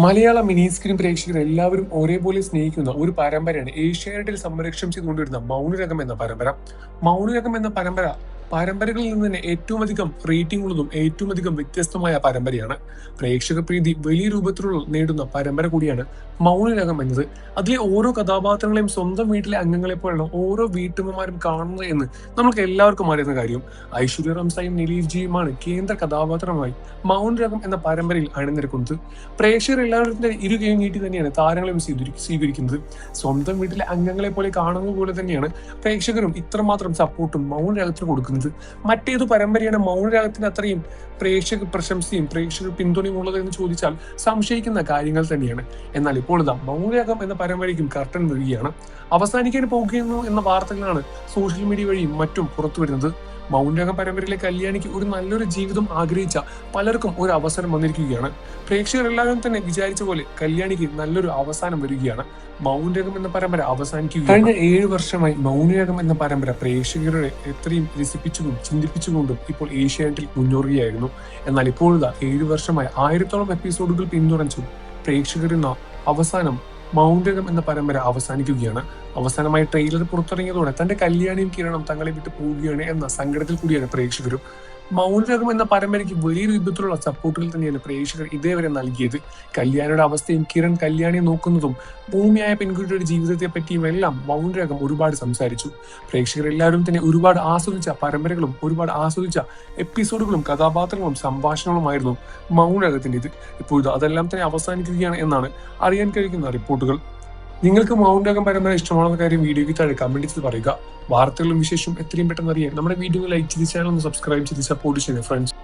മലയാള mini screen പ്രേക്ഷകർ എല്ലാവരും ഒരേപോലെ സ്നേഹിക്കുന്ന ഒരു പരമ്പരയാണ് ഏഷ്യാനെറ്റിൽ സംരക്ഷണം ചെയ്തുകൊണ്ടിരുന്ന മൗനരകം എന്ന പരമ്പര. മൗനരകം എന്ന പരമ്പരകളിൽ നിന്ന് തന്നെ ഏറ്റവും അധികം റേറ്റിംഗ് ഉള്ളതും ഏറ്റവും അധികം വ്യത്യസ്തമായ പരമ്പരയാണ്. പ്രേക്ഷക പ്രീതി വലിയ രൂപത്തിലുള്ള നേടുന്ന പരമ്പര കൂടിയാണ് മൗനരകം എന്നത്. അതിലെ ഓരോ കഥാപാത്രങ്ങളെയും സ്വന്തം വീട്ടിലെ അംഗങ്ങളെ പോലെയാണ് ഓരോ വീട്ടമ്മമാരും കാണുന്നത് എന്ന് നമുക്ക് എല്ലാവർക്കും അറിയുന്ന കാര്യം. ഐശ്വര്യ റംസായും നിലീഫ് ജിയുമാണ് കേന്ദ്ര കഥാപാത്രമായി മൗനരകം എന്ന പരമ്പരയിൽ അണിനിരക്കുന്നത്. പ്രേക്ഷകർ എല്ലാവരും തന്നെ ഇരു കൈയും നീട്ടി തന്നെയാണ് താരങ്ങളെയും സ്വീകരിക്കുന്നത്. സ്വന്തം വീട്ടിലെ അംഗങ്ങളെ പോലെ കാണുന്നത് പോലെ തന്നെയാണ് പ്രേക്ഷകരും ഇത്രമാത്രം സപ്പോർട്ടും മൗനരാഗത്തിന് കൊടുക്കുന്നത്. മറ്റേതു പരമ്പരയാണ് മൗനരാഗത്തിന് അത്രയും പ്രേക്ഷക പ്രശംസയും പ്രേക്ഷക പിന്തുണയും ഉള്ളത് എന്ന് ചോദിച്ചാൽ സംശയിക്കുന്ന കാര്യങ്ങൾ തന്നെയാണ്. എന്നാൽ ഇപ്പോൾ ഇതാ മൗനരാഗം എന്ന പരമ്പരയ്ക്കും കർട്ടൻ വീഴുകയാണ്. അവസാനിക്കാൻ പോകുന്നു എന്ന വാർത്തകളാണ് സോഷ്യൽ മീഡിയ വഴിയും മറ്റും പുറത്തു വരുന്നത്. മൗനരാഗം പരമ്പരയിലെ കല്യാണിക്ക് ഒരു നല്ലൊരു ജീവിതം ആഗ്രഹിച്ച പലർക്കും ഒരു അവസരം വന്നിരിക്കുകയാണ്. പ്രേക്ഷകർ എല്ലാവരും തന്നെ വിചാരിച്ച പോലെ കല്യാണിക്ക് നല്ലൊരു അവസാനം വരികയാണ്. മൗനരാഗം എന്ന പരമ്പര അവസാനിക്കുക. കഴിഞ്ഞ 7 വർഷമായി മൗനരാഗം എന്ന പരമ്പര പ്രേക്ഷകരുടെ എത്രയും രസിപ്പിച്ചുകൊണ്ടും ചിന്തിപ്പിച്ചുകൊണ്ടും ഇപ്പോൾ ഏഷ്യാനെറ്റിൽ മുന്നേറുകയായിരുന്നു. എന്നാൽ ഇപ്പോഴാ 7 വർഷമായി 1000-ഓളം എപ്പിസോഡുകൾ പിന്തുണച്ചു പ്രേക്ഷകരിന്ന അവസാനം മൗനരകം എന്ന പരമ്പര അവസാനിക്കുകയാണ്. അവസാനമായി ട്രെയിലർ പുറത്തിറങ്ങിയതോടെ തന്റെ കല്യാണിയും കിരണും തങ്ങളെ വിട്ട് പോവുകയാണ് എന്ന സങ്കടത്തിൽ കൂടിയാണ് പ്രേക്ഷകരും. മൗനരകം എന്ന പരമ്പരയ്ക്ക് വലിയ രൂപത്തിലുള്ള സപ്പോർട്ടുകൾ തന്നെയാണ് പ്രേക്ഷകർ ഇതേവരെ നൽകിയത്. കല്യാണിയുടെ അവസ്ഥയും കിരൺ കല്യാണിയെ നോക്കുന്നതും ഭൂമിയായ പെൺകുട്ടിയുടെ ജീവിതത്തെ പറ്റിയും എല്ലാം മൗനരകം ഒരുപാട് സംസാരിച്ചു. പ്രേക്ഷകർ എല്ലാവരും തന്നെ ഒരുപാട് ആസ്വദിച്ച പരമ്പരകളും ഒരുപാട് ആസ്വദിച്ച എപ്പിസോഡുകളും കഥാപാത്രങ്ങളും സംഭാഷണങ്ങളുമായിരുന്നു മൗനരകത്തിൻ്റെത്. ഇപ്പോൾ അതെല്ലാം തന്നെ അവസാനിക്കുകയാണ് എന്നാണ് അറിയാൻ കഴിയുന്ന റിപ്പോർട്ടുകൾ. നിങ്ങൾക്ക് മൗനരകം പരമ്പര ഇഷ്ടമാണെന്ന കാര്യം വീഡിയോയ്ക്ക് താഴെ കമന്റ് ചെയ്ത് പറയുക. വാർത്തകളും വിശേഷവും എത്രയും പെട്ടെന്ന് അറിയാൻ നമ്മുടെ വീഡിയോ ലൈക്ക് ചെയ്ത് ചാനൽ ഒന്ന് സബ്സ്ക്രൈബ് ചെയ്ത് സപ്പോർട്ട് ചെയ്യുക ഫ്രണ്ട്സ്.